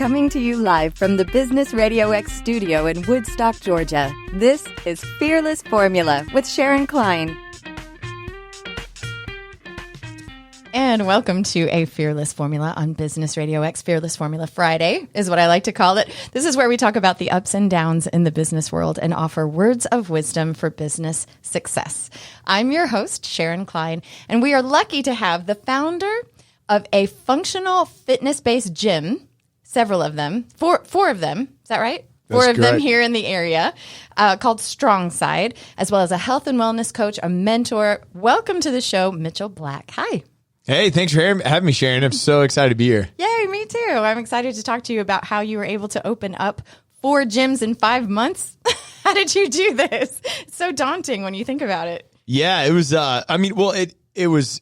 Coming to you live from the Business Radio X studio in Woodstock, Georgia. This is Fearless Formula with Sharon Klein. And welcome to a Fearless Formula on Business Radio X. Fearless Formula Friday is what I like to call it. This is where we talk about the ups and downs in the business world and offer words of wisdom for business success. I'm your host, Sharon Klein, and we are lucky to have the founder of a functional fitness-based gym, several of them, four of them, is that right? That's Four of them correct. here in the area, called STRONGSIDE, as well as a health and wellness coach, a mentor. Welcome to the show, Mitchel Back. Hi. Hey, thanks for having me, Sharon. I'm so excited to be here. Yay, me too. I'm excited to talk to you about how you were able to open up 4 gyms in 5 months. How did you do this? It's so daunting when you think about it. Yeah, it was, it was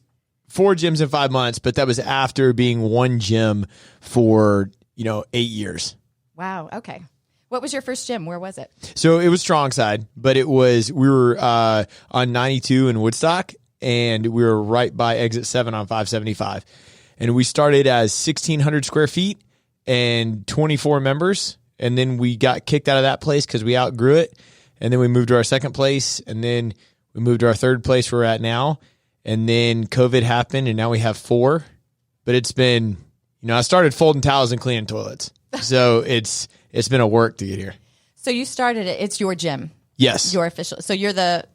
4 gyms in 5 months, but that was after being one gym for, 8 years. Wow. Okay. What was your first gym? Where was it? So it was STRONGSIDE, but we were on 92 in Woodstock, and we were right by exit 7 on 575. And we started as 1,600 square feet and 24 members. And then we got kicked out of that place because we outgrew it. And then we moved to our second place. And then we moved to our third place where we're at now. And then COVID happened, and now we have 4. But it's been, I started folding towels and cleaning toilets. So it's been a work to get here. So you started it. It's your gym. Yes. Your official. So you're the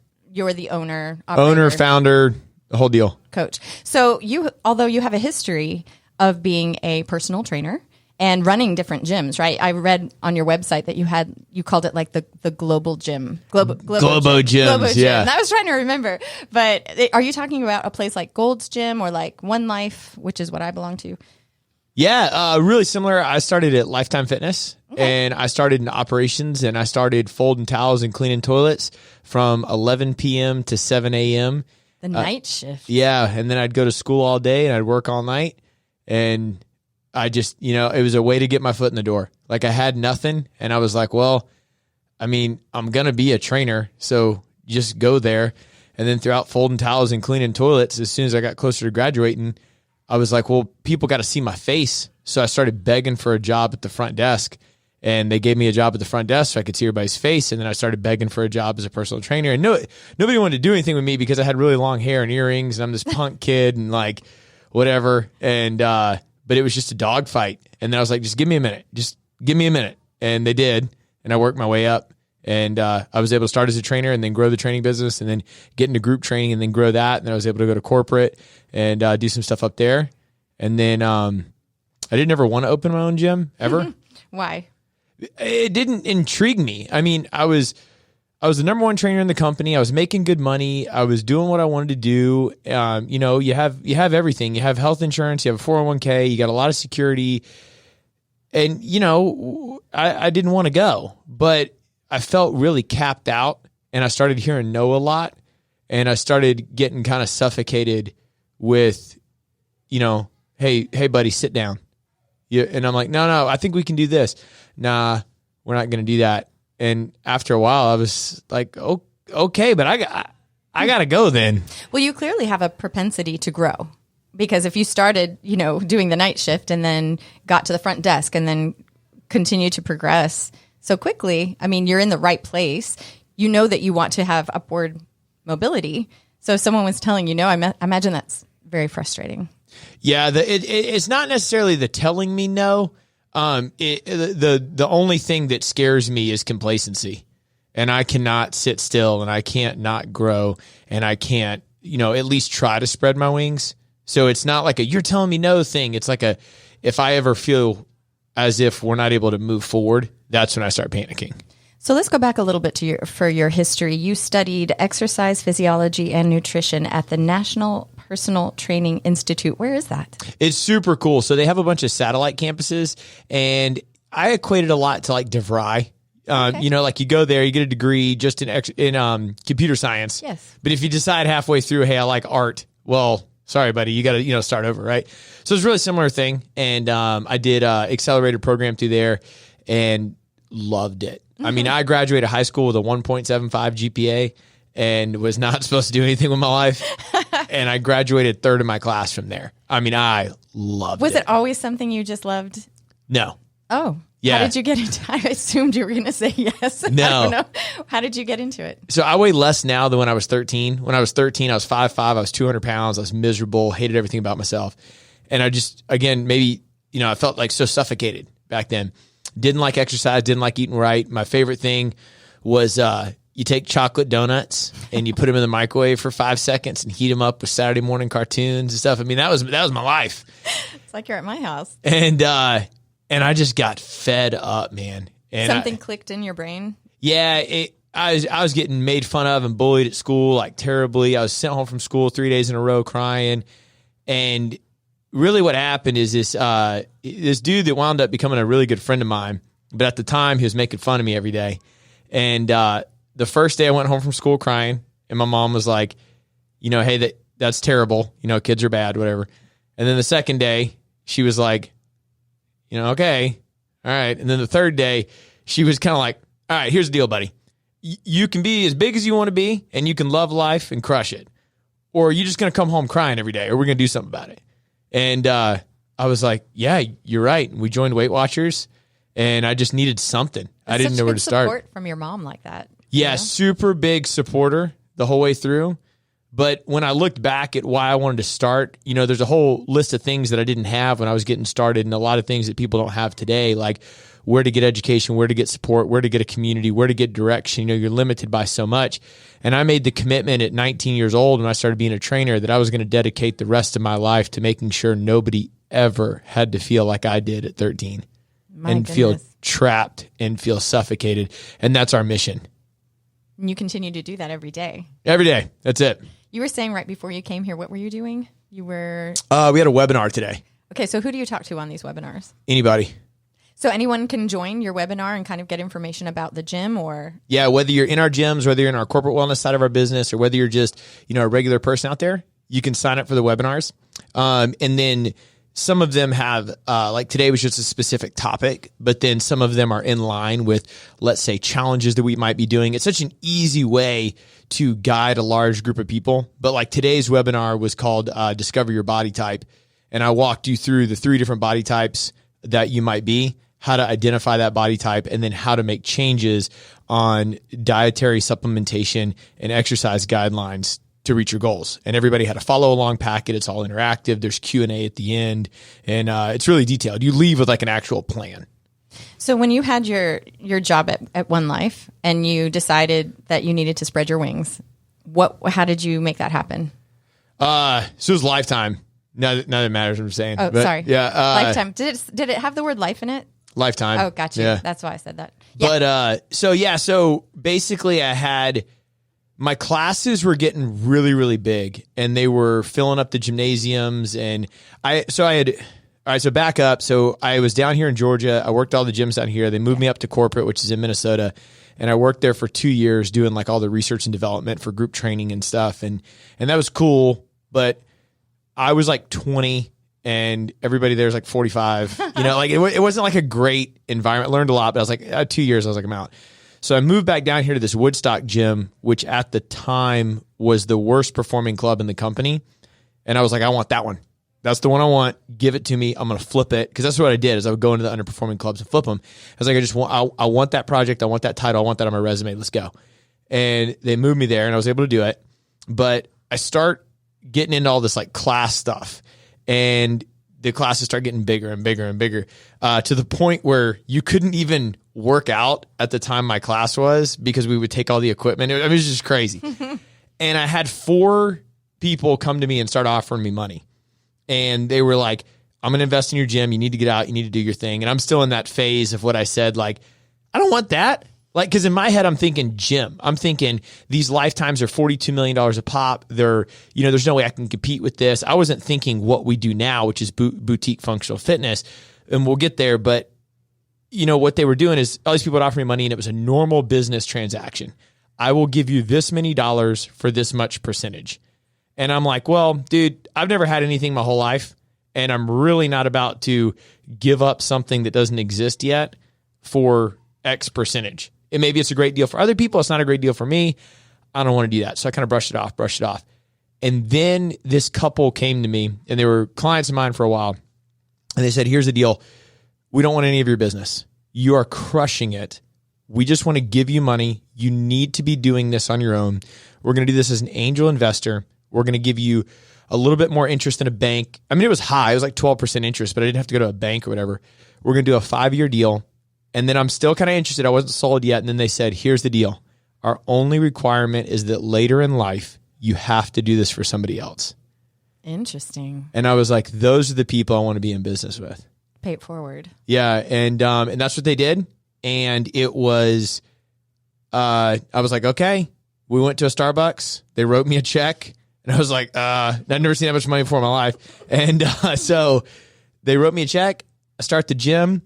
owner, operator, Owner, founder, the whole deal. coach. So although you have a history of being a personal trainer and running different gyms, right? I read on your website that you called it like the global gym. Globo gyms, yeah. And I was trying to remember. But are you talking about a place like Gold's Gym or like One Life, which is what I belong to? Yeah, really similar. I started at Lifetime Fitness, and I started in operations, and I started folding towels and cleaning toilets from 11 p.m. to 7 a.m. The night shift. Yeah, and then I'd go to school all day, and I'd work all night, and I just, it was a way to get my foot in the door. Like, I had nothing, and I was like, well, I'm going to be a trainer, so just go there. And then throughout folding towels and cleaning toilets, as soon as I got closer to graduating, I was like, well, people got to see my face. So I started begging for a job at the front desk, and they gave me a job at the front desk so I could see everybody's face. And then I started begging for a job as a personal trainer, and nobody wanted to do anything with me because I had really long hair and earrings, and I'm this punk kid and like whatever. And, but it was just a dogfight. And then I was like, just give me a minute. Just give me a minute. And they did. And I worked my way up, and I was able to start as a trainer and then grow the training business and then get into group training and then grow that. And then I was able to go to corporate and do some stuff up there. And then I didn't ever want to open my own gym ever. Why? It didn't intrigue me. I was the number one trainer in the company. I was making good money. I was doing what I wanted to do. You have everything. You have health insurance. You have a 401k. You got a lot of security. And, I didn't want to go. But I felt really capped out. And I started hearing no a lot. And I started getting kind of suffocated with, hey, buddy, sit down. And I'm like, no, I think we can do this. Nah, we're not going to do that. And after a while, I was like, oh, okay, but I got to go then. Well, you clearly have a propensity to grow, because if you started, doing the night shift and then got to the front desk and then continue to progress so quickly, you're in the right place. You know that you want to have upward mobility. So if someone was telling you no, I imagine that's very frustrating. Yeah, it's not necessarily the telling me no. The only thing that scares me is complacency, and I cannot sit still, and I can't not grow, and I can't, at least try to spread my wings. So it's not like you're telling me no thing. It's like if I ever feel as if we're not able to move forward, that's when I start panicking. So let's go back a little bit for your history. You studied exercise physiology and nutrition at the National Personal Training Institute. Where is that? It's super cool. So they have a bunch of satellite campuses, and I equated a lot to like DeVry. Okay. Like you go there, you get a degree just in computer science. Yes. But if you decide halfway through, hey, I like art, well, sorry, buddy, you got to start over, right? So it's a really similar thing, and I did accelerated program through there and loved it. Mm-hmm. I graduated high school with a 1.75 GPA and was not supposed to do anything with my life. And I graduated third in my class from there. I loved it. Was it always something you just loved? No. Oh. Yeah. How did you get into it? I assumed you were going to say yes. No. I don't know. How did you get into it? So I weigh less now than when I was 13. When I was 13, I was 5'5". I was 200 pounds. I was miserable, hated everything about myself. And I just, again, maybe, I felt like so suffocated back then. Didn't like exercise, didn't like eating right. My favorite thing was you take chocolate donuts and you put them in the microwave for 5 seconds and heat them up with Saturday morning cartoons and stuff. I mean, that was my life. It's like you're at my house. And I just got fed up, man. And something clicked in your brain? Yeah, I was getting made fun of and bullied at school like terribly. I was sent home from school 3 days in a row crying. And really what happened is this dude that wound up becoming a really good friend of mine, but at the time he was making fun of me every day. And the first day I went home from school crying, and my mom was like, hey, that's terrible. Kids are bad, whatever. And then the second day she was like, okay, all right. And then the third day, she was kind of like, all right, here's the deal, buddy. You can be as big as you want to be, and you can love life and crush it. Or you're just going to come home crying every day, or we're going to do something about it. And I was like, yeah, you're right. And we joined Weight Watchers, and I just needed something. I didn't know where to start. Support from your mom like that. Yeah, super big supporter the whole way through. But when I looked back at why I wanted to start, there's a whole list of things that I didn't have when I was getting started, and a lot of things that people don't have today, like where to get education, where to get support, where to get a community, where to get direction. You're limited by so much. And I made the commitment at 19 years old when I started being a trainer that I was going to dedicate the rest of my life to making sure nobody ever had to feel like I did at 13 feel trapped and feel suffocated. And that's our mission. And you continue to do that every day. Every day. That's it. You were saying right before you came here, what were you doing? You were... we had a webinar today. Okay, so who do you talk to on these webinars? Anybody. So anyone can join your webinar and kind of get information about the gym or... Yeah, whether you're in our gyms, whether you're in our corporate wellness side of our business, or whether you're just, a regular person out there, you can sign up for the webinars. And then some of them have, like today was just a specific topic, but then some of them are in line with, let's say, challenges that we might be doing. It's such an easy way to guide a large group of people. But like today's webinar was called Discover Your Body Type. And I walked you through the 3 different body types that you might be, how to identify that body type, and then how to make changes on dietary supplementation and exercise guidelines to reach your goals. And everybody had a follow along packet. It's all interactive. There's Q&A at the end, and it's really detailed. You leave with like an actual plan. So when you had your job at One Life and you decided that you needed to spread your wings, how did you make that happen? So it was Lifetime. None of it matters what I'm saying. Oh, sorry. Yeah. Lifetime. Did it have the word life in it? Lifetime. Oh, gotcha. Yeah. That's why I said that. Yeah. But so basically I had my classes were getting really, really big, and they were filling up the gymnasiums. And so back up. So I was down here in Georgia. I worked all the gyms down here. They moved me up to corporate, which is in Minnesota. And I worked there for 2 years doing like all the research and development for group training and stuff. And that was cool. But I was like 20 and everybody there was like 45, like it wasn't like a great environment. Learned a lot, but I was like 2 years. I was like, I'm out. So I moved back down here to this Woodstock gym, which at the time was the worst performing club in the company. And I was like, I want that one. That's the one I want. Give it to me. I'm going to flip it. Cause that's what I did is I would go into the underperforming clubs and flip them. I was like, I want that project. I want that title. I want that on my resume. Let's go. And they moved me there and I was able to do it. But I start getting into all this like class stuff, and the classes start getting bigger and bigger and bigger, to the point where you couldn't even work out at the time my class was because we would take all the equipment. It was just crazy. And I had 4 people come to me and start offering me money. And they were like, I'm going to invest in your gym. You need to get out. You need to do your thing. And I'm still in that phase of what I said, like, I don't want that. Like, because in my head, I'm thinking gym. I'm thinking these Lifetimes are $42 million a pop. They're, there's no way I can compete with this. I wasn't thinking what we do now, which is boutique functional fitness. And we'll get there. But, what they were doing is all these people would offer me money, and it was a normal business transaction. I will give you this many dollars for this much percentage. And I'm like, well, dude, I've never had anything my whole life, and I'm really not about to give up something that doesn't exist yet for X percentage. And maybe it's a great deal for other people. It's not a great deal for me. I don't want to do that. So I kind of brushed it off. And then this couple came to me, and they were clients of mine for a while. And they said, here's the deal. we don't want any of your business. You are crushing it. We just want to give you money. You need to be doing this on your own. We're going to do this as an angel investor. We're going to give you a little bit more interest than a bank. I mean, it was high. It was like 12% interest, but I didn't have to go to a bank or whatever. We're going to do a 5-year deal. And then I'm still kind of interested. I wasn't sold yet. And then they said, here's the deal. Our only requirement is that later in life, you have to do this for somebody else. Interesting. And I was like, those are the people I want to be in business with. Pay it forward. Yeah. And that's what they did. And it was, I was like, okay. We went to a Starbucks. They wrote me a check. And I was like, I've never seen that much money before in my life. And so they wrote me a check. I start the gym.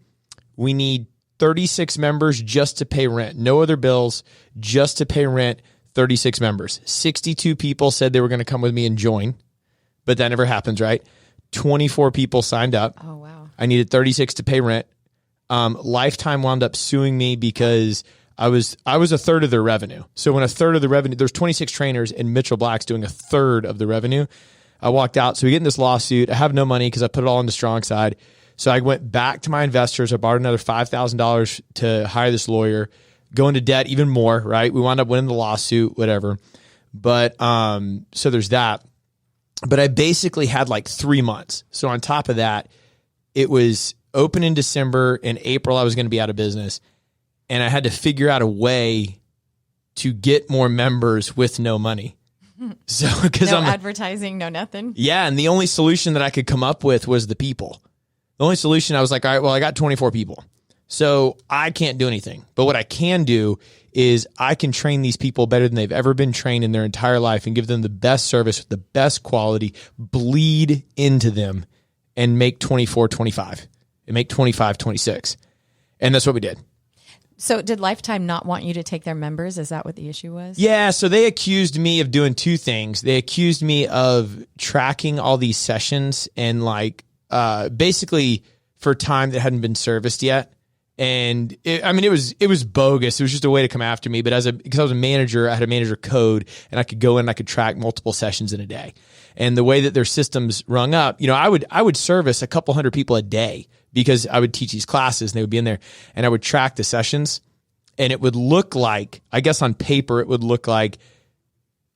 We need 36 members just to pay rent. No other bills, just to pay rent, 36 members. 62 people said they were going to come with me and join, but that never happens, right? 24 people signed up. Oh, wow. I needed 36 to pay rent. Lifetime wound up suing me because I was a third of their revenue. So when a third of the revenue, there's 26 trainers and Mitchel Back's doing a third of the revenue. I walked out. So we get in this lawsuit. I have no money because I put it all into StrongSide. So I went back to my investors. I borrowed another $5,000 to hire this lawyer, go into debt even more, right? We wound up winning the lawsuit, whatever. But so there's that. But I basically had like 3 months. So on top of that, it was open in December. In April, I was going to be out of business. And I had to figure out a way to get more members with no money. So because no advertising, no nothing. Yeah. And the only solution that I could come up with was the people. The only solution, I was like, all right, well, I got 24 people. So I can't do anything. But what I can do is I can train these people better than they've ever been trained in their entire life and give them the best service with the best quality, bleed into them and make 24, 25 and make 25, 26. And that's what we did. So did Lifetime not want you to take their members? Is that what the issue was? Yeah. So they accused me of doing two things. They accused me of tracking all these sessions and like, basically for time that hadn't been serviced yet. And it was bogus. It was just a way to come after me. But because I was a manager, I had a manager code and I could go in and I could track multiple sessions in a day. And the way that their systems rung up, I would service a couple hundred people a day because I would teach these classes and they would be in there and I would track the sessions and it would look like, I guess on paper, it would look like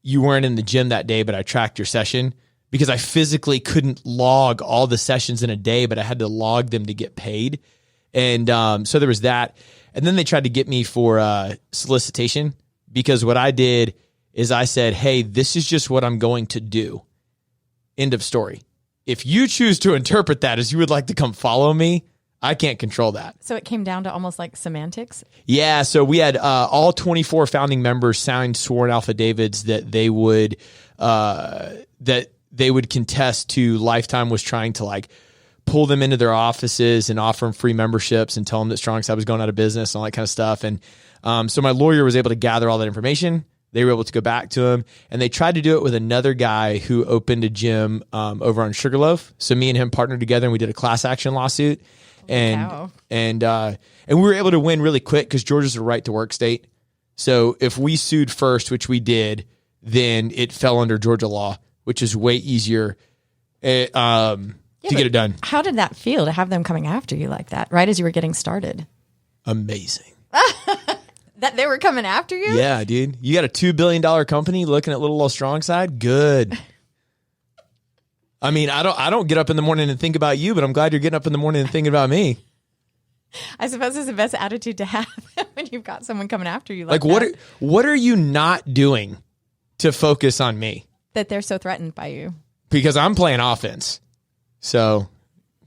you weren't in the gym that day, but I tracked your session. Because I physically couldn't log all the sessions in a day, but I had to log them to get paid. And so there was that. And then they tried to get me for solicitation because what I did is I said, hey, this is just what I'm going to do. End of story. If you choose to interpret that as you would like to come follow me, I can't control that. So it came down to almost like semantics? Yeah. So we had all 24 founding members signed sworn affidavits that they would contest to Lifetime was trying to like pull them into their offices and offer them free memberships and tell them that StrongSide was going out of business and all that kind of stuff. And so my lawyer was able to gather all that information. They were able to go back to him and they tried to do it with another guy who opened a gym over on Sugarloaf. So me and him partnered together and we did a class action lawsuit. And we were able to win really quick because Georgia's a right to work state. So if we sued first, which we did, then it fell under Georgia law, which is way easier to get it done. How did that feel to have them coming after you like that, right as you were getting started? Amazing. That they were coming after you? Yeah, dude. You got a $2 billion company looking at little old StrongSide? Good. I mean, I don't get up in the morning and think about you, but I'm glad you're getting up in the morning and thinking about me. I suppose it's the best attitude to have when you've got someone coming after you like that. What are you not doing to focus on me? That they're so threatened by you. Because I'm playing offense. So,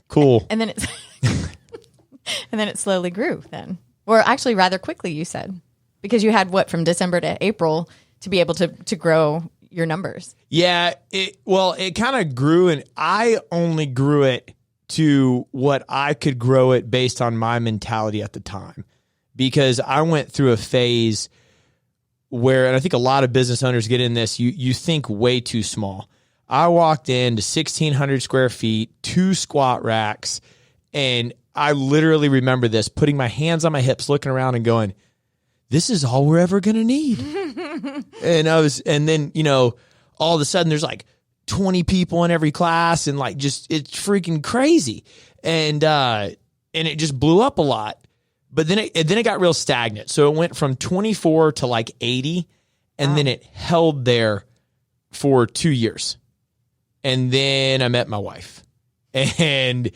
cool. And then it slowly grew then. Or actually rather quickly, you said. Because you had from December to April to be able to grow your numbers. Yeah, it kind of grew and I only grew it to what I could grow it based on my mentality at the time. Because I went through a phase where, and I think a lot of business owners get in this, you think way too small. I walked into 1,600 square feet, 2 squat racks, and I literally remember this, putting my hands on my hips, looking around and going, this is all we're ever going to need. and then, all of a sudden there's like 20 people in every class and like just, it's freaking crazy. And and it just blew up a lot. But then it got real stagnant. So it went from 24 to like 80, and then it held there for 2 years. And then I met my wife. And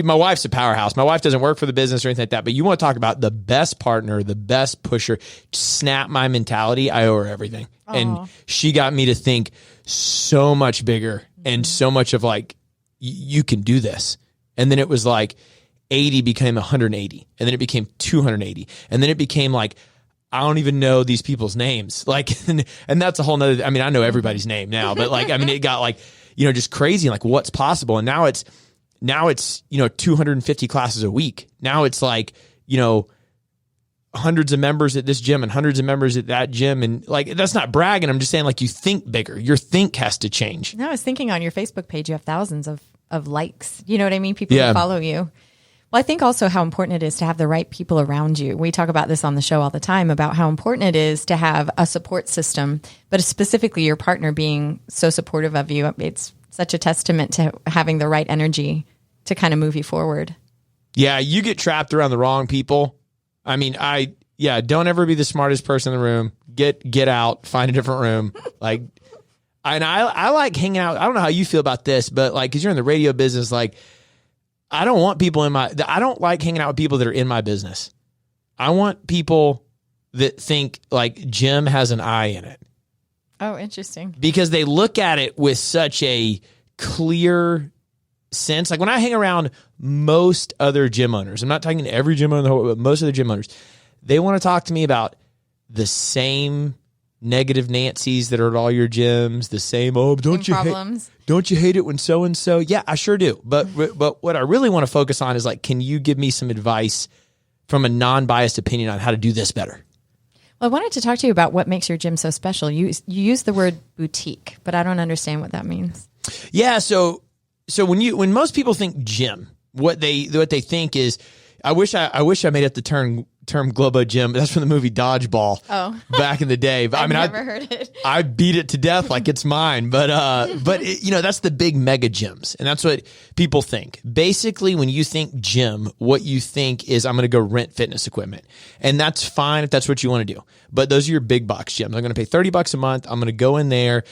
my wife's a powerhouse. My wife doesn't work for the business or anything like that, but you want to talk about the best partner, the best pusher, snap my mentality. I owe her everything. Aww. And she got me to think so much bigger and so much of like, you can do this. And then it was like 80 became 180, and then it became 280. And then it became like, I don't even know these people's names. Like, and that's a whole nother, I mean, I know everybody's name now, but like, I mean, it got like, just crazy, like what's possible. And now it's, 250 classes a week. Now it's like, hundreds of members at this gym and hundreds of members at that gym. And like, that's not bragging. I'm just saying, like, you think bigger. Your think has to change. No, I was thinking on your Facebook page, you have thousands of likes. You know what I mean? People who follow you. Well, I think also how important it is to have the right people around you. We talk about this on the show all the time about how important it is to have a support system, but specifically your partner being so supportive of you. It's such a testament to having the right energy to kind of move you forward. Yeah, you get trapped around the wrong people. I mean, don't ever be the smartest person in the room. Get out, find a different room. Like, and I like hanging out. I don't know how you feel about this, but like, cause you're in the radio business, like, I don't want people I don't like hanging out with people that are in my business. I want people that think like Jim has an eye in it. Oh, interesting. Because they look at it with such a clear sense. Like when I hang around most other gym owners, I'm not talking to every gym owner in the whole, but most of the gym owners, they want to talk to me about the same negative Nancy's that are at all your gyms, the same, don't you hate it when so-and-so? Yeah, I sure do. But what I really want to focus on is like, can you give me some advice from a non-biased opinion on how to do this better? Well, I wanted to talk to you about what makes your gym so special. You use the word boutique, but I don't understand what that means. Yeah. So when most people think gym, what they think is, I wish I made up the term Globo Gym. That's from the movie Dodgeball. Back in the day. But I've never heard it. I beat it to death like it's mine. But that's the big mega gyms, and that's what people think. Basically, when you think gym, what you think is I'm going to go rent fitness equipment, and that's fine if that's what you want to do. But those are your big box gyms. I'm going to pay $30 a month. I'm going to go in there.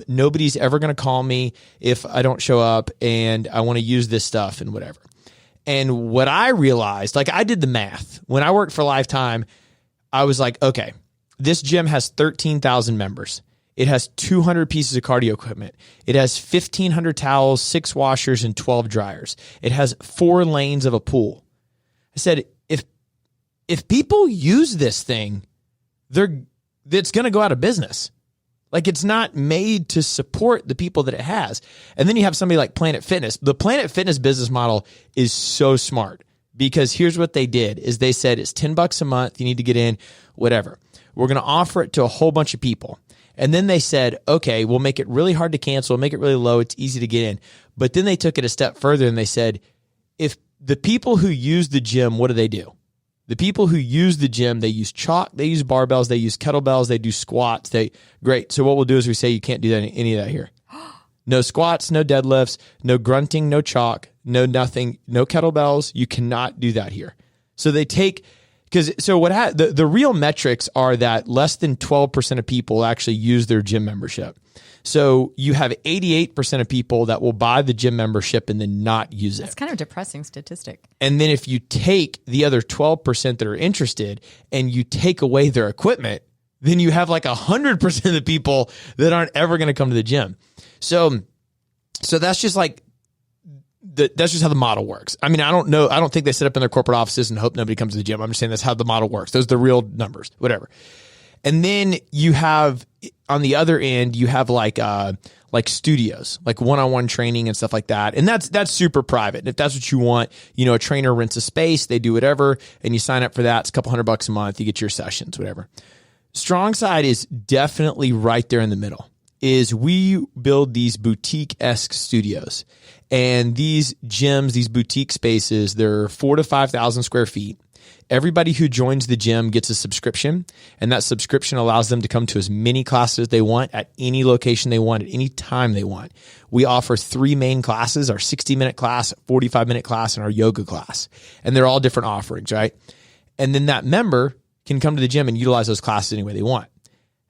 Nobody's ever going to call me if I don't show up, and I want to use this stuff and whatever. And what I realized, like I did the math. When I worked for Lifetime, I was like, okay, this gym has 13,000 members. It has 200 pieces of cardio equipment. It has 1,500 towels, 6 washers, and 12 dryers. It has 4 lanes of a pool. I said, if people use this thing, it's going to go out of business. Like it's not made to support the people that it has. And then you have somebody like Planet Fitness. The Planet Fitness business model is so smart because here's what they did is they said it's $10 a month. You need to get in, whatever. We're going to offer it to a whole bunch of people. And then they said, okay, we'll make it really hard to cancel. We'll make it really low. It's easy to get in. But then they took it a step further and they said, if the people who use the gym, what do? The people who use the gym, they use chalk, they use barbells, they use kettlebells, they do squats. Great. So what we'll do is we say you can't do any of that here. No squats, no deadlifts, no grunting, no chalk, no nothing, no kettlebells. You cannot do that here. So they take, the real metrics are that less than 12% of people actually use their gym membership. So you have 88% of people that will buy the gym membership and then not use it. That's kind of a depressing statistic. And then if you take the other 12% that are interested and you take away their equipment, then you have like 100% of the people that aren't ever going to come to the gym. So that's just like, that's just how the model works. I mean, I don't know. I don't think they set up in their corporate offices and hope nobody comes to the gym. I'm just saying that's how the model works. Those are the real numbers, whatever. And then you have on the other end, you have like studios, like one-on-one training and stuff like that. And that's super private. And if that's what you want, a trainer rents a space, they do whatever, and you sign up for that. It's a couple $100 a month. You get your sessions, whatever. StrongSide is definitely right there in the middle. Is we build these boutique-esque studios. And these gyms, these boutique spaces, they're 4,000 to 5,000 square feet. Everybody who joins the gym gets a subscription, and that subscription allows them to come to as many classes as they want at any location they want, at any time they want. We offer 3 main classes, our 60-minute class, 45-minute class, and our yoga class. And they're all different offerings, right? And then that member can come to the gym and utilize those classes any way they want.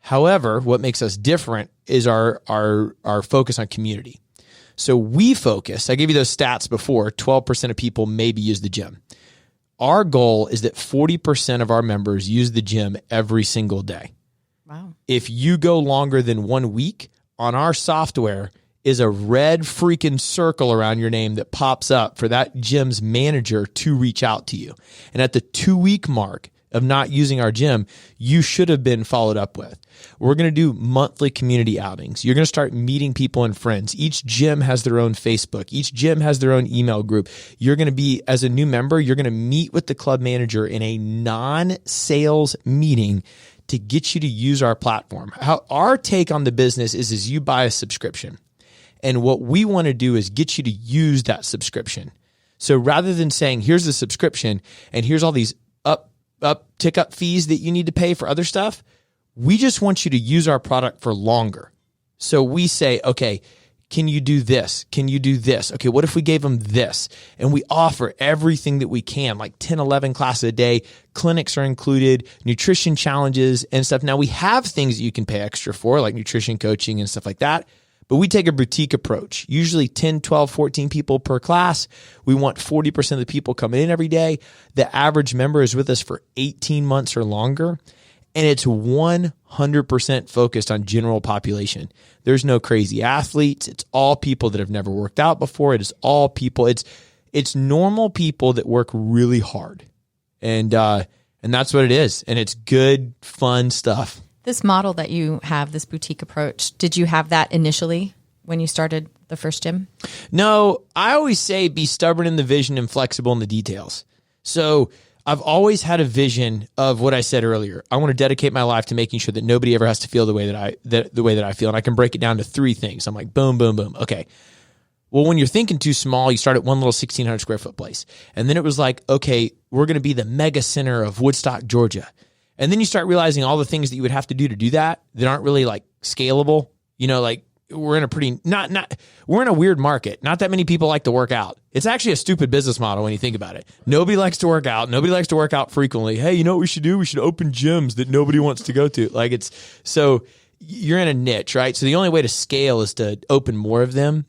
However, what makes us different is our focus on community. So we focus, I gave you those stats before, 12% of people maybe use the gym. Our goal is that 40% of our members use the gym every single day. Wow. If you go longer than 1 week, on our software is a red freaking circle around your name that pops up for that gym's manager to reach out to you. And at the 2-week mark of not using our gym, you should have been followed up with. We're going to do monthly community outings. You're going to start meeting people and friends. Each gym has their own Facebook. Each gym has their own email group. You're going to be, as a new member, you're going to meet with the club manager in a non-sales meeting to get you to use our platform. How our take on the business is you buy a subscription. And what we want to do is get you to use that subscription. So rather than saying, here's the subscription and here's all these tick up fees that you need to pay for other stuff, we just want you to use our product for longer. So we say, okay, can you do this? Can you do this? Okay, what if we gave them this? And we offer everything that we can, like 10, 11 classes a day. Clinics are included, nutrition challenges and stuff. Now we have things that you can pay extra for, like nutrition coaching and stuff like that. But we take a boutique approach, usually 10, 12, 14 people per class. We want 40% of the people coming in every day. The average member is with us for 18 months or longer. And it's 100% focused on general population. There's no crazy athletes. It's all people that have never worked out before. It is all people. It's normal people that work really hard. And that's what it is. And it's good, fun stuff. This model that you have, this boutique approach, did you have that initially when you started the first gym? No, I always say be stubborn in the vision and flexible in the details. So I've always had a vision of what I said earlier. I want to dedicate my life to making sure that nobody ever has to feel the way that I feel. And I can break it down to 3 things. I'm like, boom, boom, boom. Okay. Well, when you're thinking too small, you start at one little 1,600 square foot place. And then it was like, okay, we're going to be the mega center of Woodstock, Georgia. And then you start realizing all the things that you would have to do that aren't really like scalable. You know, like we're in a pretty, we're in a weird market. Not that many people like to work out. It's actually a stupid business model when you think about it. Nobody likes to work out. Nobody likes to work out frequently. Hey, you know what we should do? We should open gyms that nobody wants to go to. Like so you're in a niche, right? So the only way to scale is to open more of them.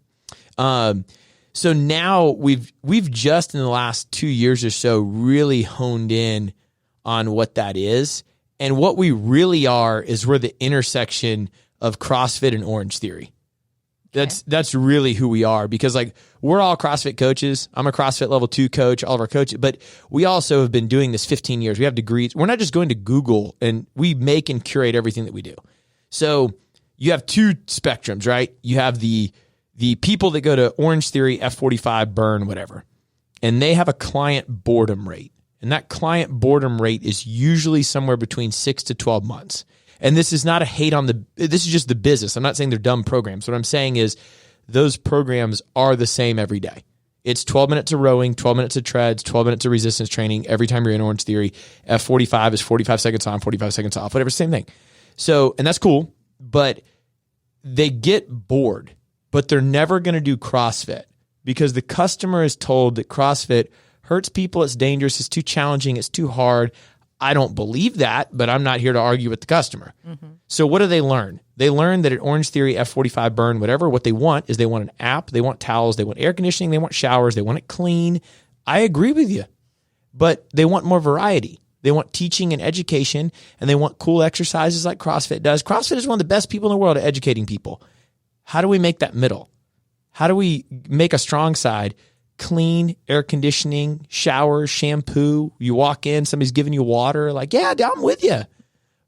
So now we've just in the last 2 years or so really honed in on what that is. And what we really are is we're the intersection of CrossFit and Orange Theory. That's really who we are, because like we're all CrossFit coaches. I'm a CrossFit level 2 coach, all of our coaches, but we also have been doing this 15 years. We have degrees. We're not just going to Google, and we make and curate everything that we do. So you have 2 spectrums, right? You have the people that go to Orange Theory, F45, Burn, whatever, and they have a client boredom rate. And that client boredom rate is usually somewhere between 6 to 12 months. And this is not a hate on this is just the business. I'm not saying they're dumb programs. What I'm saying is those programs are the same every day. It's 12 minutes of rowing, 12 minutes of treads, 12 minutes of resistance training every time you're in Orange Theory. F45 is 45 seconds on, 45 seconds off, whatever, same thing. So, and that's cool, but they get bored, but they're never going to do CrossFit because the customer is told that CrossFit hurts people, it's dangerous, it's too challenging, it's too hard. I don't believe that, but I'm not here to argue with the customer. Mm-hmm. So what do they learn? They learn that at Orange Theory, F45, Burn, whatever, what they want is they want an app, they want towels, they want air conditioning, they want showers, they want it clean. I agree with you, but they want more variety. They want teaching and education, and they want cool exercises like CrossFit does. CrossFit is one of the best people in the world at educating people. How do we make that middle? How do we make a STRONGSIDE clean, air conditioning, shower, shampoo? You walk in, somebody's giving you water. Like, yeah, I'm with you.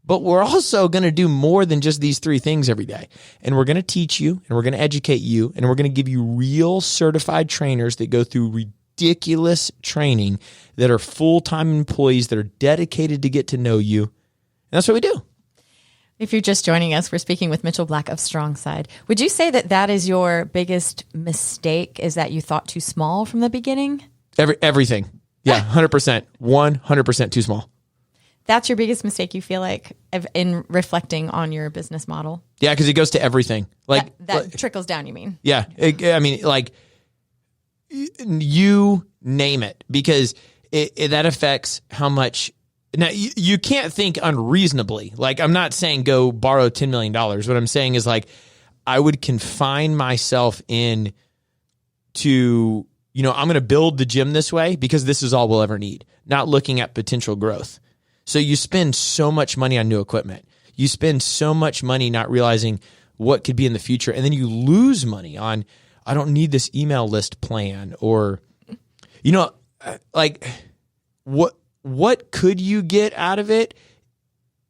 But we're also going to do more than just these 3 things every day. And we're going to teach you, and we're going to educate you, and we're going to give you real certified trainers that go through ridiculous training, that are full-time employees that are dedicated to get to know you. And that's what we do. If you're just joining us, we're speaking with Mitchel Back of STRONGSIDE. Would you say that is your biggest mistake, is that you thought too small from the beginning? Everything. Yeah, 100%. 100% too small. That's your biggest mistake, you feel like, in reflecting on your business model? Yeah, because it goes to everything. Like that trickles down, you mean? Yeah. I mean, like, you name it, because that affects how much. Now, you can't think unreasonably. Like, I'm not saying go borrow $10 million. What I'm saying is, like, I would confine myself in to, I'm going to build the gym this way because this is all we'll ever need, not looking at potential growth. So you spend so much money on new equipment. You spend so much money not realizing what could be in the future. And then you lose money on, I don't need this email list plan, or, like, what could you get out of it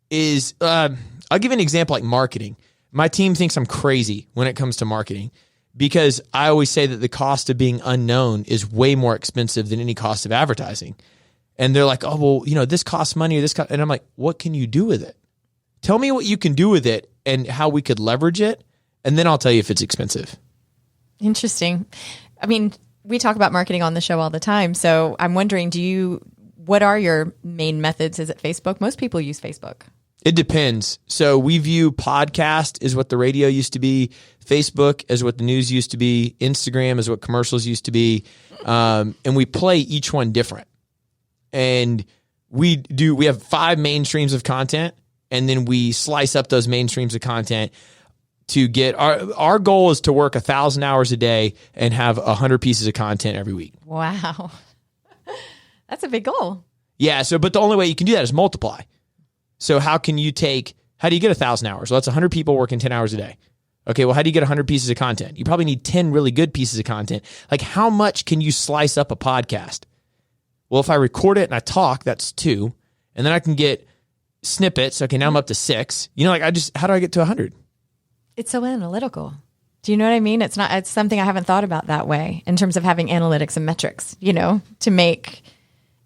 is, I'll give you an example, like marketing. My team thinks I'm crazy when it comes to marketing, because I always say that the cost of being unknown is way more expensive than any cost of advertising. And they're like, oh, well, this costs money, or this costs, and I'm like, what can you do with it? Tell me what you can do with it and how we could leverage it, and then I'll tell you if it's expensive. Interesting. I mean, we talk about marketing on the show all the time, so I'm wondering, what are your main methods? Is it Facebook? Most people use Facebook. It depends. So we view podcast is what the radio used to be, Facebook is what the news used to be, Instagram is what commercials used to be, and we play each one different. And we have 5 main streams of content, and then we slice up those main streams of content to get our goal is to work 1,000 hours a day and have 100 pieces of content every week. Wow. That's a big goal. Yeah. So, but the only way you can do that is multiply. So how do you get 1,000 hours? Well, that's 100 people working 10 hours a day. Okay. Well, how do you get 100 pieces of content? You probably need 10 really good pieces of content. Like, how much can you slice up a podcast? Well, if I record it and I talk, that's 2. And then I can get snippets. Okay. Now I'm up to 6. How do I get to 100? It's so analytical. Do you know what I mean? It's something I haven't thought about that way in terms of having analytics and metrics, to make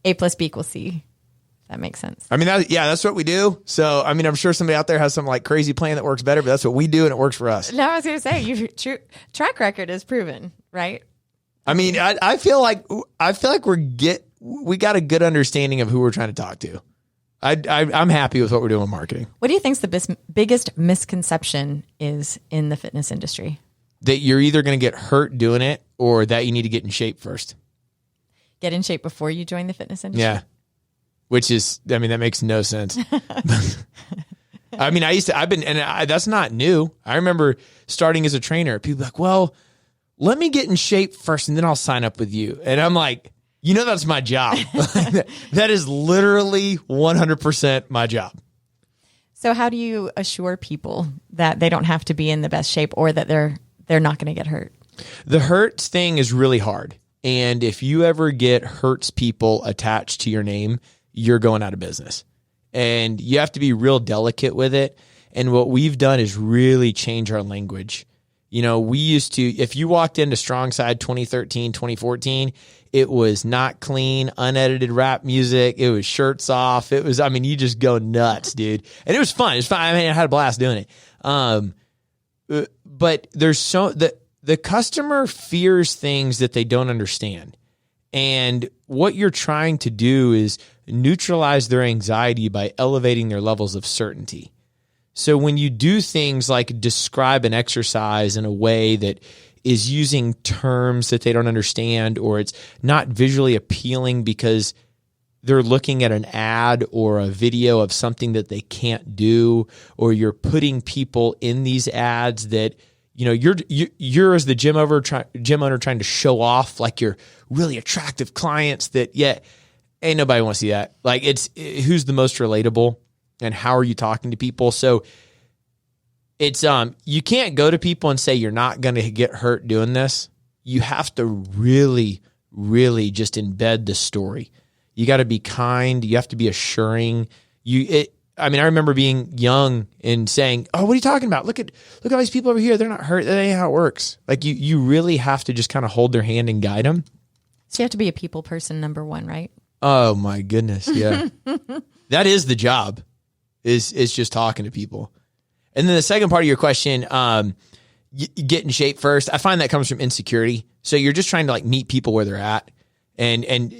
A plus B equals C. That makes sense. I mean, that's what we do. So, I mean, I'm sure somebody out there has some like crazy plan that works better, but that's what we do, and it works for us. No, I was going to say, your track record is proven, right? I mean, I feel like we got a good understanding of who we're trying to talk to. I'm happy with what we're doing with marketing. What do you think the biggest misconception is in the fitness industry? That you're either going to get hurt doing it, or that you need to get in shape first. Get in shape before you join the fitness industry? Yeah. Which is, I mean, that makes no sense. I mean, that's not new. I remember starting as a trainer. People like, well, let me get in shape first and then I'll sign up with you. And I'm like, that's my job. That is literally 100% my job. So how do you assure people that they don't have to be in the best shape, or that they're not going to get hurt? The hurts thing is really hard. And if you ever get hurts people attached to your name, you're going out of business. And you have to be real delicate with it. And what we've done is really change our language. We used to, if you walked into StrongSide 2013, 2014, it was not clean, unedited rap music. It was shirts off. It was, you just go nuts, dude. And it was fun. It's fun. I had a blast doing it. But there's the customer fears things that they don't understand. And what you're trying to do is neutralize their anxiety by elevating their levels of certainty. So when you do things like describe an exercise in a way that is using terms that they don't understand, or it's not visually appealing because they're looking at an ad or a video of something that they can't do, or you're putting people in these ads that, you're as the gym owner trying to show off like you're really attractive clients, that yet ain't nobody want to see that. Like, it's who's the most relatable and how are you talking to people? So it's you can't go to people and say you're not going to get hurt doing this. You have to really, really just embed the story. You got to be kind. You have to be assuring. I remember being young and saying, "Oh, what are you talking about? Look at all these people over here. They're not hurt. That ain't how it works." Like, you really have to just kind of hold their hand and guide them. So you have to be a people person, number one, right? Oh my goodness, yeah. That is the job. Is just talking to people. And then the second part of your question, get in shape first. I find that comes from insecurity. So you're just trying to like meet people where they're at. And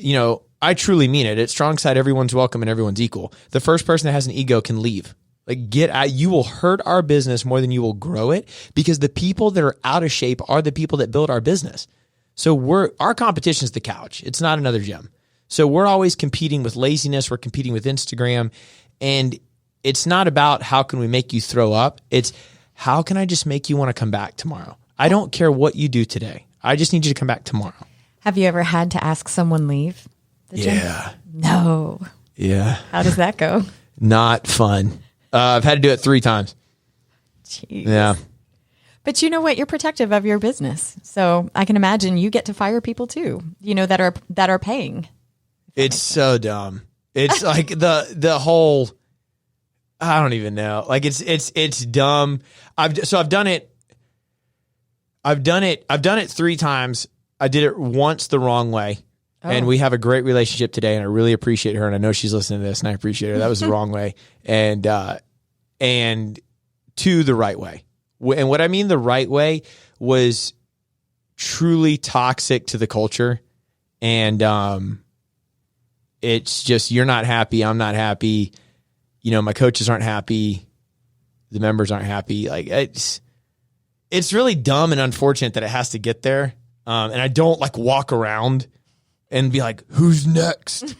I truly mean it. At StrongSide, everyone's welcome and everyone's equal. The first person that has an ego can leave. Like, get out. You will hurt our business more than you will grow it, because the people that are out of shape are the people that build our business. So our competition is the couch. It's not another gym. So we're always competing with laziness. We're competing with Instagram. And it's not about how can we make you throw up. It's how can I just make you want to come back tomorrow? I don't care what you do today. I just need you to come back tomorrow. Have you ever had to ask someone leave the gym? Yeah. No. Yeah. How does that go? Not fun. I've had to do it 3 times. Jeez. Yeah. But you know what? You're protective of your business. So I can imagine you get to fire people too, that are paying. It's so dumb. It's like the whole, I don't even know. Like it's dumb. I've done it. I've done it 3 times. I did it once the wrong way. And we have a great relationship today, and I really appreciate her. And I know she's listening to this, and I appreciate her. That was the wrong way. And 2, the right way. And what I mean the right way was truly toxic to the culture. And it's just, you're not happy. I'm not happy. My coaches aren't happy. The members aren't happy. Like, it's really dumb and unfortunate that it has to get there. And I don't walk around and be like, who's next?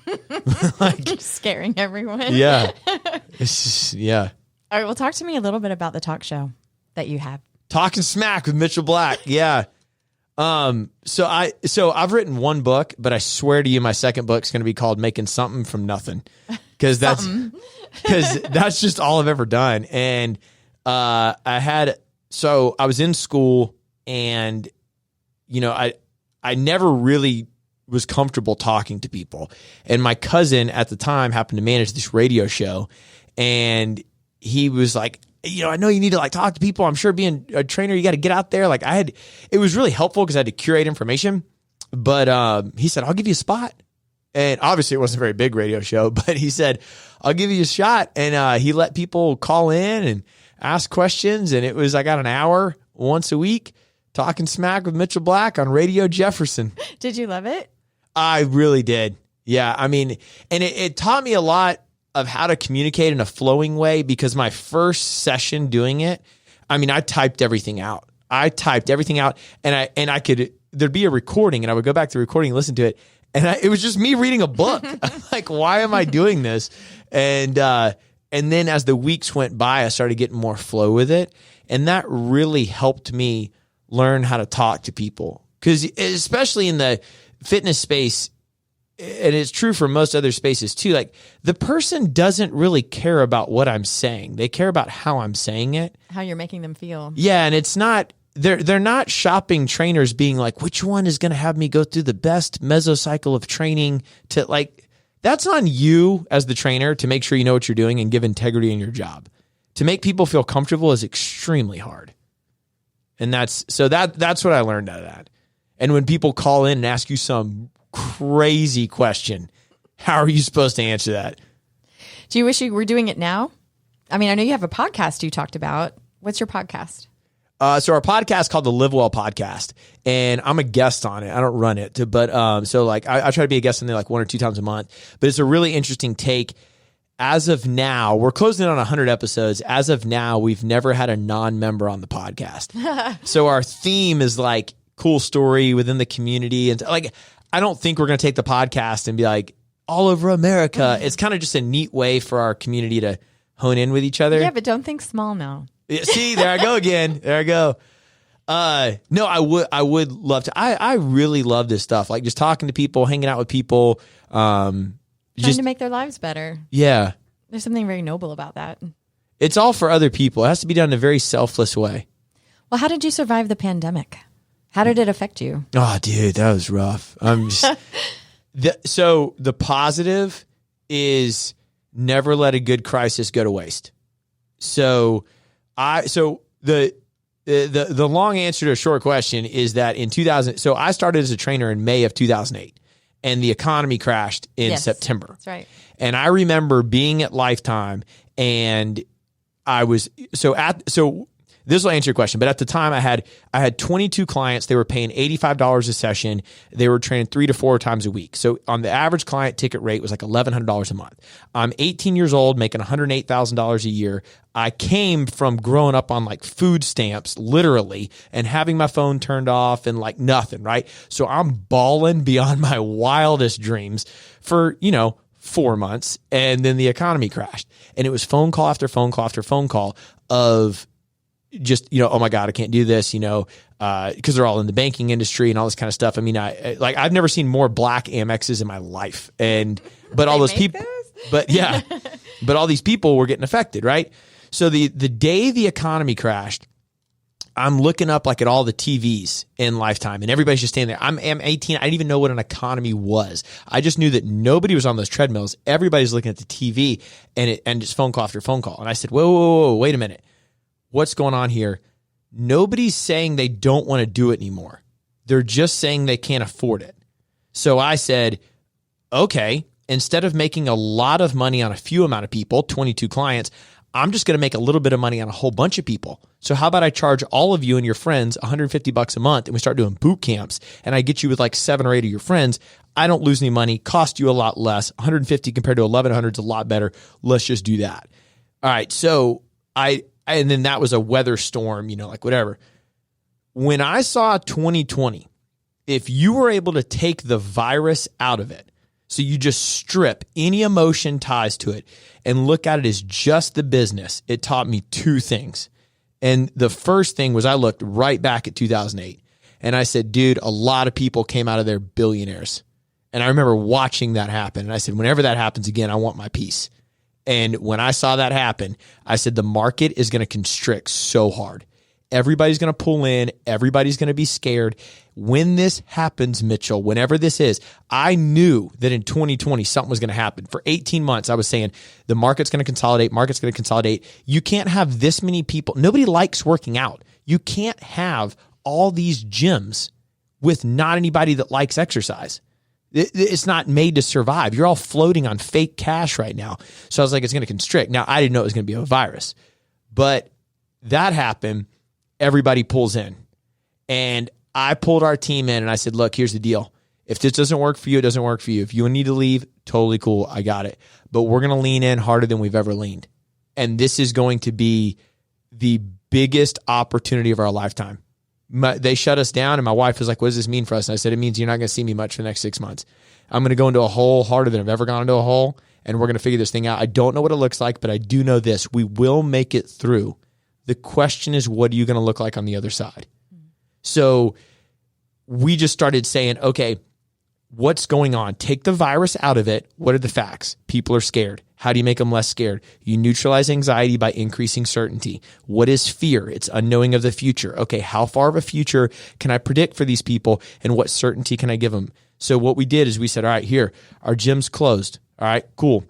Scaring everyone. Yeah. It's just, yeah. All right. Well, talk to me a little bit about the talk show that you have. Talking Smack with Mitchel Back. Yeah. So I've written 1 book, but I swear to you, my second book's going to be called Making Something from Nothing. Because that's just all I've ever done. And I was in school, and I never really was comfortable talking to people. And my cousin at the time happened to manage this radio show, and he was like, I know you need to talk to people. I'm sure being a trainer, you got to get out there. It was really helpful because I had to curate information, but he said, I'll give you a spot. And obviously it wasn't a very big radio show, but he said, I'll give you a shot. And he let people call in and ask questions. And it was, I got an hour once a week talking smack with Mitchel Back on Radio Jefferson. Did you love it? I really did. Yeah. I mean, and it taught me a lot of how to communicate in a flowing way, because my first session doing it, I mean, I typed everything out. And I could, there'd be a recording, and I would go back to the recording and listen to it. And it was just me reading a book. I'm like, why am I doing this? And then as the weeks went by, I started getting more flow with it. And that really helped me learn how to talk to people. Because especially in the fitness space, and it's true for most other spaces too, the person doesn't really care about what I'm saying. They care about how I'm saying it. How you're making them feel. Yeah, and it's not, they're not shopping trainers being like, which one is going to have me go through the best mesocycle of training to that's on you as the trainer to make sure you know what you're doing and give integrity in your job. To make people feel comfortable is extremely hard. And that's what I learned out of that. And when people call in and ask you some crazy question, how are you supposed to answer that? Do you wish you were doing it now? I mean, I know you have a podcast you talked about. What's your podcast? So our podcast is called the Live Well Podcast, and I'm a guest on it. I don't run it, but I try to be a guest on there 1 or 2 times a month. But it's a really interesting take. As of now, we're closing in on 100 episodes. As of now, we've never had a non-member on the podcast. So our theme is cool story within the community, and I don't think we're going to take the podcast and be all over America. It's kind of just a neat way for our community to hone in with each other. Yeah, but don't think small now. See, there I go again. There I go. No, I would love to. I really love this stuff. Just talking to people, hanging out with people. Trying to make their lives better. Yeah. There's something very noble about that. It's all for other people. It has to be done in a very selfless way. Well, how did you survive the pandemic? How did it affect you? Oh, dude, that was rough. I'm just so the positive is never let a good crisis go to waste. So the long answer to a short question is that in 2000, so I started as a trainer in May of 2008, and the economy crashed in September. That's right. And I remember being at Lifetime, and I was this will answer your question. But at the time I had 22 clients. They were paying $85 a session. They were training 3 to 4 times a week. So on the average client ticket rate was like $1,100 a month. I'm 18 years old, making $108,000 a year. I came from growing up on like food stamps, literally, and having my phone turned off and like nothing, right? So I'm balling beyond my wildest dreams for, 4 months. And then the economy crashed. And it was phone call after phone call after phone call of just, oh my God, I can't do this, because they're all in the banking industry and all this kind of stuff. I mean, I've never seen more black Amexes in my life. But all those people, but yeah, but all these people were getting affected, right? So the day the economy crashed, I'm looking up like at all the TVs in Lifetime and everybody's just standing there. I'm 18. I didn't even know what an economy was. I just knew that nobody was on those treadmills. Everybody's looking at the TV and just phone call after phone call. And I said, whoa, wait a minute. What's going on here? Nobody's saying they don't want to do it anymore. They're just saying they can't afford it. So I said, okay, instead of making a lot of money on a few amount of people, 22 clients, I'm just going to make a little bit of money on a whole bunch of people. So how about I charge all of you and your friends $150 a month and we start doing boot camps and I get you with like 7 or 8 of your friends. I don't lose any money, cost you a lot less. 150 compared to 1,100 is a lot better. Let's just do that. All right. So and then that was a weather storm, like whatever. When I saw 2020, if you were able to take the virus out of it, so you just strip any emotion ties to it and look at it as just the business, it taught me 2 things. And the first thing was I looked right back at 2008 and I said, dude, a lot of people came out of there billionaires. And I remember watching that happen. And I said, whenever that happens again, I want my piece. And when I saw that happen, I said, the market is going to constrict so hard. Everybody's going to pull in. Everybody's going to be scared. When this happens, Mitchel, whenever this is, I knew that in 2020, something was going to happen. For 18 months, I was saying the market's going to consolidate. You can't have this many people. Nobody likes working out. You can't have all these gyms with not anybody that likes exercise. It's not made to survive. You're all floating on fake cash right now. So I was like, it's going to constrict. Now, I didn't know it was going to be a virus, but that happened. Everybody pulls in. And I pulled our team in and I said, look, here's the deal. If this doesn't work for you, it doesn't work for you. If you need to leave, totally cool. I got it. But we're going to lean in harder than we've ever leaned. And this is going to be the biggest opportunity of our lifetime. They shut us down and my wife was like, what does this mean for us? And I said, it means you're not going to see me much for the next 6 months. I'm going to go into a hole harder than I've ever gone into a hole. And we're going to figure this thing out. I don't know what it looks like, but I do know this. We will make it through. The question is, what are you going to look like on the other side? So we just started saying, okay, what's going on? Take the virus out of it. What are the facts? People are scared. How do you make them less scared? You neutralize anxiety by increasing certainty. What is fear? It's unknowing of the future. Okay, how far of a future can I predict for these people and what certainty can I give them? So what we did is we said, all right, here, our gym's closed. All right, cool.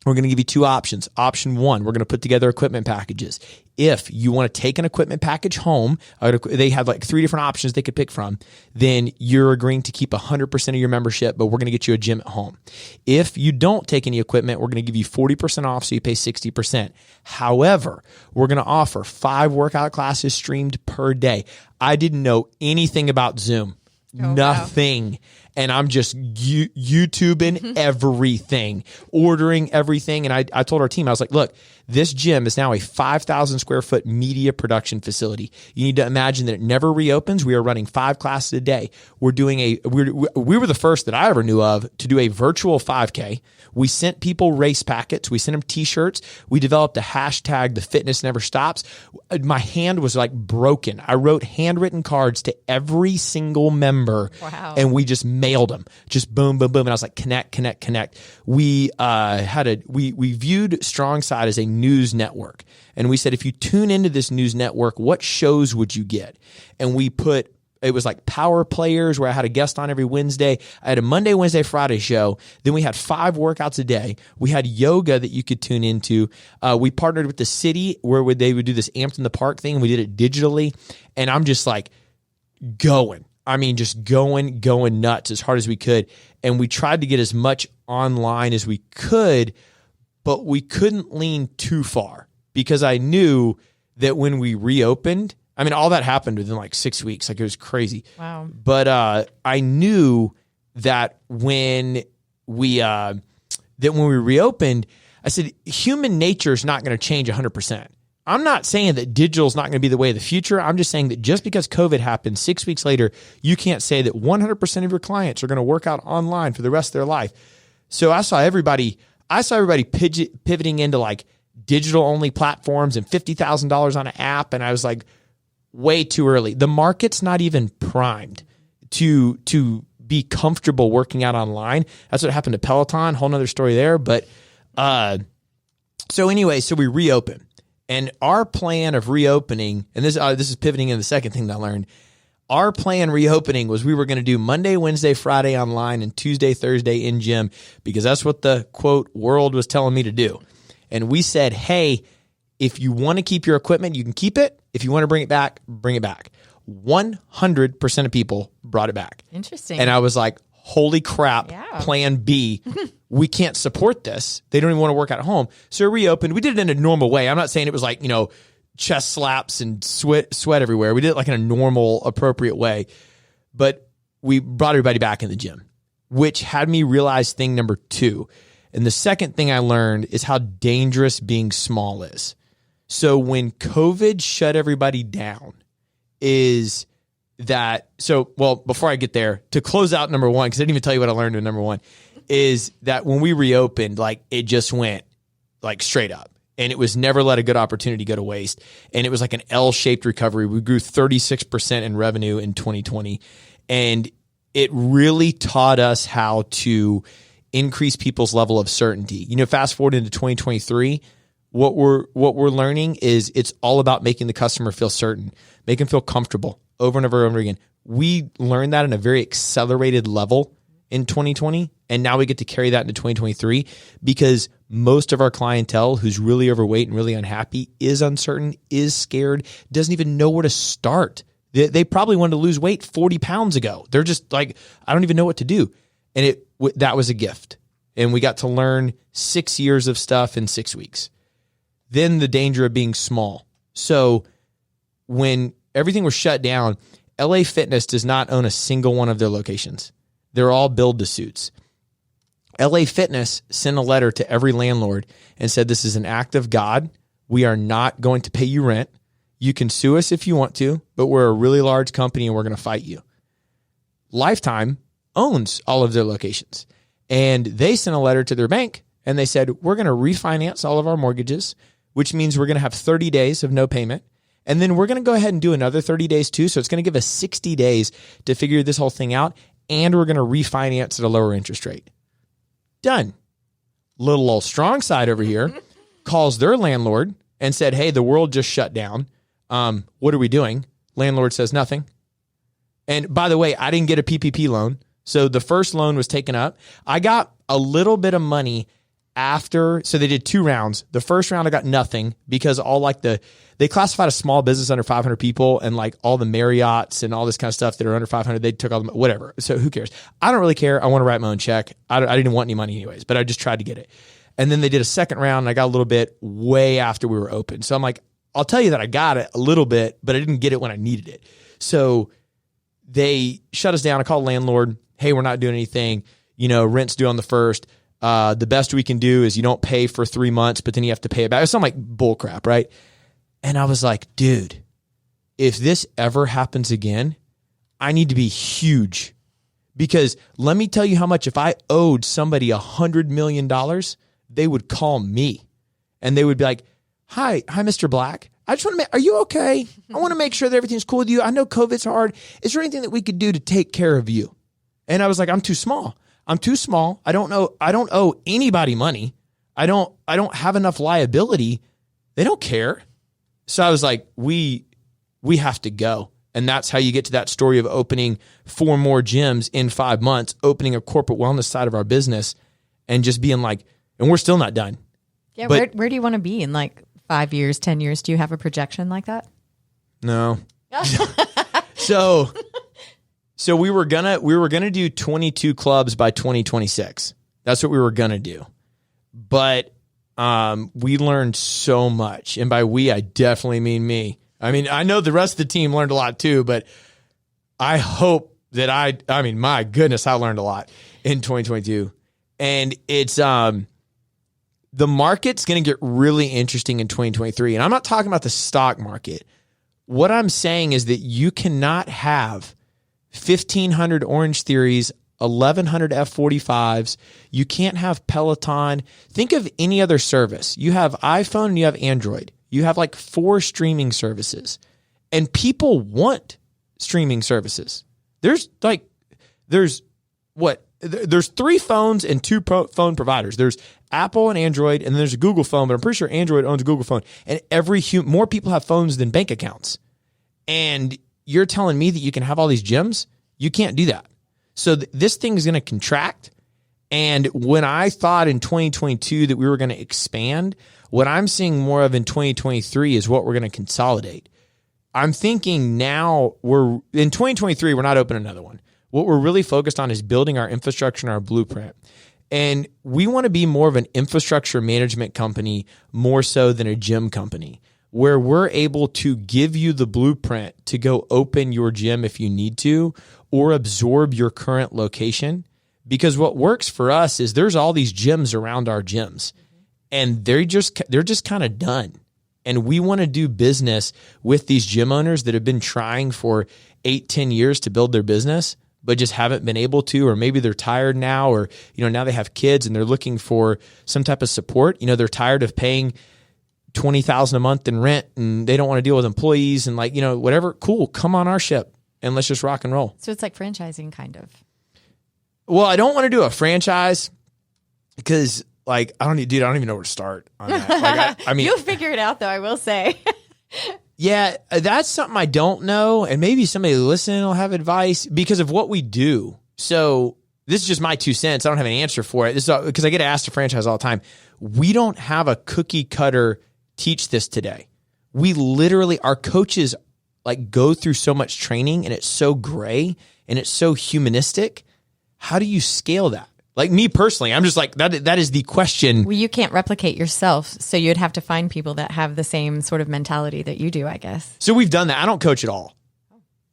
We're going to give you 2 options. Option 1, we're going to put together equipment packages. If you want to take an equipment package home, they have like 3 different options they could pick from, then you're agreeing to keep 100% of your membership, but we're going to get you a gym at home. If you don't take any equipment, we're going to give you 40% off, so you pay 60%. However, we're going to offer 5 workout classes streamed per day. I didn't know anything about Zoom. Nothing. Wow. And I'm just YouTubing everything, ordering everything. And I told our team, I was like, look, this gym is now a 5,000 square foot media production facility. You need to imagine that it never reopens. We are running 5 classes a day. We're doing we were the first that I ever knew of to do a virtual 5K. We sent people race packets. We sent them t-shirts. We developed a hashtag, the fitness never stops. My hand was like broken. I wrote handwritten cards to every single member. Wow. And we just mailed them. Just boom, boom, boom. And I was like, connect. We we viewed StrongSide as a news network. And we said, if you tune into this news network, what shows would you get? And we put, it was like Power Players where I had a guest on every Wednesday. I had a Monday, Wednesday, Friday show. Then we had 5 workouts a day. We had yoga that you could tune into. We partnered with the city where they would do this Amped in the Park thing. We did it digitally. And I'm just like going. I mean, just going nuts as hard as we could. And we tried to get as much online as we could, but we couldn't lean too far because I knew that when we reopened, I mean, all that happened within like 6 weeks. Like, it was crazy. Wow. But I knew that when we reopened, I said, human nature is not going to change 100%. I'm not saying that digital is not going to be the way of the future. I'm just saying that just because COVID happened 6 weeks later, you can't say that 100% of your clients are going to work out online for the rest of their life. So I saw everybody pivoting into like digital only platforms and $50,000 on an app. And I was like, way too early. The market's not even primed to be comfortable working out online. That's what happened to Peloton. Whole nother story there. But so we reopen. And our plan of reopening, and this is pivoting into the second thing that I learned. Our plan reopening was we were going to do Monday, Wednesday, Friday online and Tuesday, Thursday in gym, because that's what the quote world was telling me to do. And we said, hey, if you want to keep your equipment, you can keep it. If you want to bring it back, bring it back. 100% of people brought it back. Interesting. And I was like, holy crap, Yeah. plan B. We can't support this. They don't even want to work out at home. So we reopened. We did it in a normal way. I'm not saying it was like, chest slaps and sweat everywhere. We did it like in a normal, appropriate way. But we brought everybody back in the gym, which had me realize thing number 2. And the second thing I learned is how dangerous being small is. So when COVID shut everybody down, before I get there, to close out number 1, because I didn't even tell you what I learned in number 1, is that when we reopened, like it just went like straight up. And it was never let a good opportunity go to waste. And it was like an L-shaped recovery. We grew 36% in revenue in 2020. And it really taught us how to increase people's level of certainty. Fast forward into 2023, what we're learning is it's all about making the customer feel certain, make them feel comfortable over and over and over again. We learned that in a very accelerated level in 2020. And now we get to carry that into 2023 because most of our clientele who's really overweight and really unhappy is uncertain, is scared, doesn't even know where to start. They probably wanted to lose weight 40 pounds ago. They're just like, I don't even know what to do. And that was a gift. And we got to learn 6 years of stuff in 6 weeks. Then the danger of being small. So when everything was shut down, LA Fitness does not own a single one of their locations. They're all build-to-suits. LA Fitness sent a letter to every landlord and said, this is an act of God. We are not going to pay you rent. You can sue us if you want to, but we're a really large company and we're going to fight you. Lifetime owns all of their locations. And they sent a letter to their bank and they said, we're going to refinance all of our mortgages, which means we're going to have 30 days of no payment. And then we're going to go ahead and do another 30 days too. So it's going to give us 60 days to figure this whole thing out. And we're going to refinance at a lower interest rate. Done. Little old StrongSide over here calls their landlord and said, hey, the world just shut down. What are we doing? Landlord says nothing. And by the way, I didn't get a PPP loan. So the first loan was taken up. I got a little bit of money after. So they did 2 rounds. The first round I got nothing because they classified a small business under 500 people and like all the Marriotts and all this kind of stuff that are under 500, they took all the, whatever. So who cares? I don't really care. I want to write my own check. I didn't want any money anyways, but I just tried to get it. And then they did a second round and I got a little bit way after we were open. So I'm like, I'll tell you that I got it a little bit, but I didn't get it when I needed it. So they shut us down. I called landlord. Hey, we're not doing anything. Rent's due on the 1st. The best we can do is you don't pay for 3 months, but then you have to pay it back. It's something like bull crap, right? And I was like, dude, if this ever happens again, I need to be huge. Because let me tell you how much, if I owed somebody $100 million, they would call me. And they would be like, Hi, Mr. Black. I just want to are you okay? I want to make sure that everything's cool with you. I know COVID's hard. Is there anything that we could do to take care of you? And I was like, I'm too small. I'm too small. I don't owe anybody money. I don't have enough liability. They don't care. So I was like, we have to go. And that's how you get to that story of opening 4 more gyms in 5 months, opening a corporate wellness side of our business and just being like, and we're still not done. Yeah. But, where do you want to be in like 5 years, 10 years? Do you have a projection like that? No. So we were gonna do 22 clubs by 2026. That's what we were gonna do. But we learned so much. And by we, I definitely mean me. I mean, I know the rest of the team learned a lot too, but I hope that I mean, my goodness, I learned a lot in 2022. And it's, the market's going to get really interesting in 2023. And I'm not talking about the stock market. What I'm saying is that you cannot have 1,500 Orange Theories, 1,100 F45s. You can't have Peloton. Think of any other service. You have iPhone and you have Android. You have like 4 streaming services. And people want streaming services. There's 3 phones and 2 phone providers. There's Apple and Android, and then there's a Google phone, but I'm pretty sure Android owns a Google phone. And more people have phones than bank accounts. And you're telling me that you can have all these gyms? You can't do that. So this thing is going to contract. And when I thought in 2022 that we were going to expand, what I'm seeing more of in 2023 is what we're going to consolidate. I'm thinking now in 2023, we're not opening another one. What we're really focused on is building our infrastructure and our blueprint. And we want to be more of an infrastructure management company more so than a gym company, where we're able to give you the blueprint to go open your gym if you need to, or absorb your current location. Because what works for us is there's all these gyms around our gyms, and they're just kind of done. And we want to do business with these gym owners that have been trying for 8-10 years to build their business, but just haven't been able to, or maybe they're tired now, or, now they have kids and they're looking for some type of support. They're tired of paying $20,000 a month in rent and they don't want to deal with employees and whatever. Cool. Come on our ship and let's just rock and roll. So it's like franchising kind of. Well, I don't want to do a franchise because I don't even know where to start on that. I mean, you'll figure it out though, I will say. Yeah, that's something I don't know. And maybe somebody listening will have advice because of what we do. So this is just my 2 cents. I don't have an answer for it. This is because I get asked to franchise all the time. We don't have a cookie cutter teach this today. We literally, our coaches go through so much training and it's so gray and it's so humanistic. How do you scale that? Me personally, I'm just that is the question. Well, you can't replicate yourself. So you'd have to find people that have the same sort of mentality that you do, I guess. So we've done that. I don't coach at all.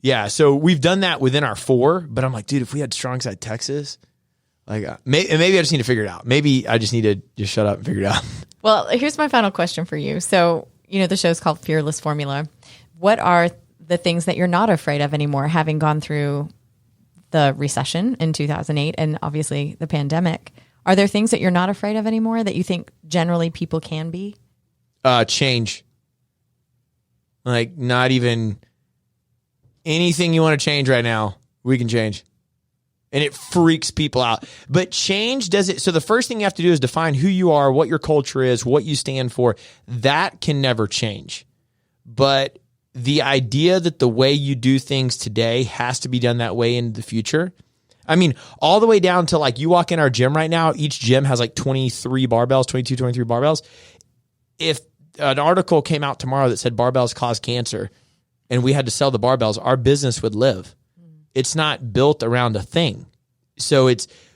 Yeah. So we've done that within our 4, but I'm like, dude, if we had StrongSide Texas, maybe I just need to figure it out. Maybe I just need to just shut up and figure it out. Well, here's my final question for you. So, the show's called Fearless Formula. What are the things that you're not afraid of anymore, having gone through the recession in 2008 and obviously the pandemic? Are there things that you're not afraid of anymore that you think generally people can be? Change. Not even anything you want to change right now, we can change. And it freaks people out. But change does it. So the first thing you have to do is define who you are, what your culture is, what you stand for. That can never change. But the idea that the way you do things today has to be done that way in the future. I mean, all the way down to you walk in our gym right now, each gym has 23 barbells, 22, 23 barbells. If an article came out tomorrow that said barbells cause cancer and we had to sell the barbells, our business would live. It's not built around a thing. So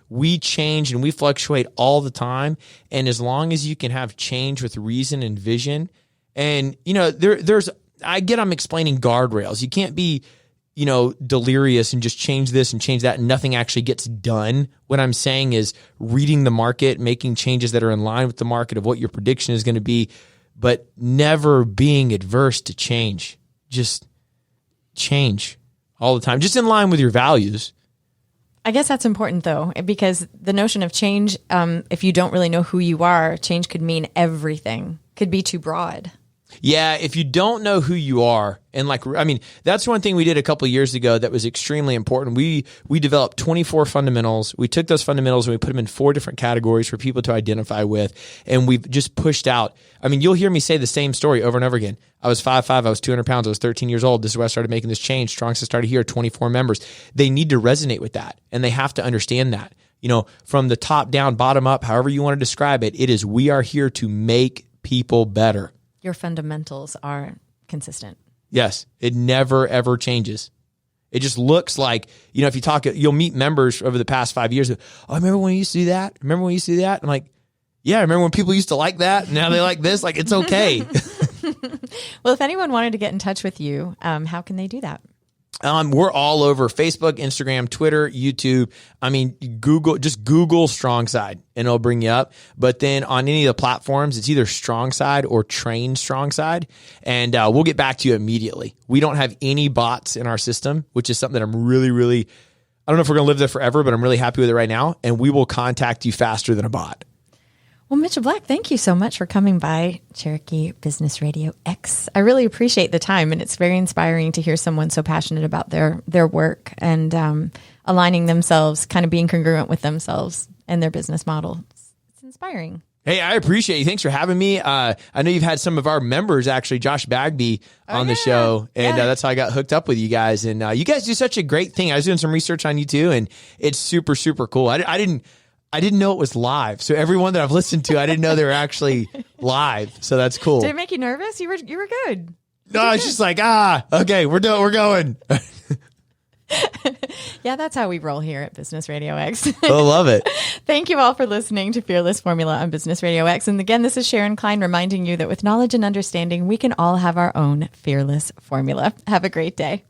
we change and we fluctuate all the time. And as long as you can have change with reason and vision, and I'm explaining guardrails. You can't be, delirious and just change this and change that and nothing actually gets done. What I'm saying is reading the market, making changes that are in line with the market of what your prediction is going to be, but never being adverse to change. Just change all the time, just in line with your values. I guess that's important though, because the notion of change, if you don't really know who you are, change could mean everything, could be too broad. Yeah, if you don't know who you are, and that's one thing we did a couple of years ago that was extremely important. We developed 24 fundamentals. We took those fundamentals and we put them in 4 different categories for people to identify with, and we've just pushed out. You'll hear me say the same story over and over again. I was 5'5", I was 200 pounds, I was 13 years old. This is where I started making this change. StrongSide started here, 24 members. They need to resonate with that, and they have to understand that. From the top down, bottom up, however you want to describe it, it is we are here to make people better. Your fundamentals are consistent. Yes. It never, ever changes. It just looks like, if you talk, you'll meet members over the past 5 years. Oh, remember when we used to do that? Remember when we used to do that? I'm like, yeah, remember when people used to like that? Now they like this. Like, it's okay. Well, if anyone wanted to get in touch with you, how can they do that? We're all over Facebook, Instagram, Twitter, YouTube. I mean, just Google StrongSide and it'll bring you up. But then on any of the platforms, it's either StrongSide or Train StrongSide. And we'll get back to you immediately. We don't have any bots in our system, which is something that I'm really, really, I don't know if we're going to live there forever, but I'm really happy with it right now. And we will contact you faster than a bot. Well, Mitchel Back, thank you so much for coming by Cherokee Business Radio X. I really appreciate the time, and it's very inspiring to hear someone so passionate about their work and aligning themselves, kind of being congruent with themselves and their business model. It's inspiring. Hey, I appreciate you. Thanks for having me. I know you've had some of our members, actually, Josh Bagby, on the show, and that's how I got hooked up with you guys. And you guys do such a great thing. I was doing some research on you too, and it's super, super cool. I didn't know it was live. So everyone that I've listened to, I didn't know they were actually live. So that's cool. Did it make you nervous? You were good. No, it's just like, okay, we're going. Yeah, that's how we roll here at Business Radio X. I love it. Thank you all for listening to Fearless Formula on Business Radio X. And again, this is Sharon Klein reminding you that with knowledge and understanding, we can all have our own fearless formula. Have a great day.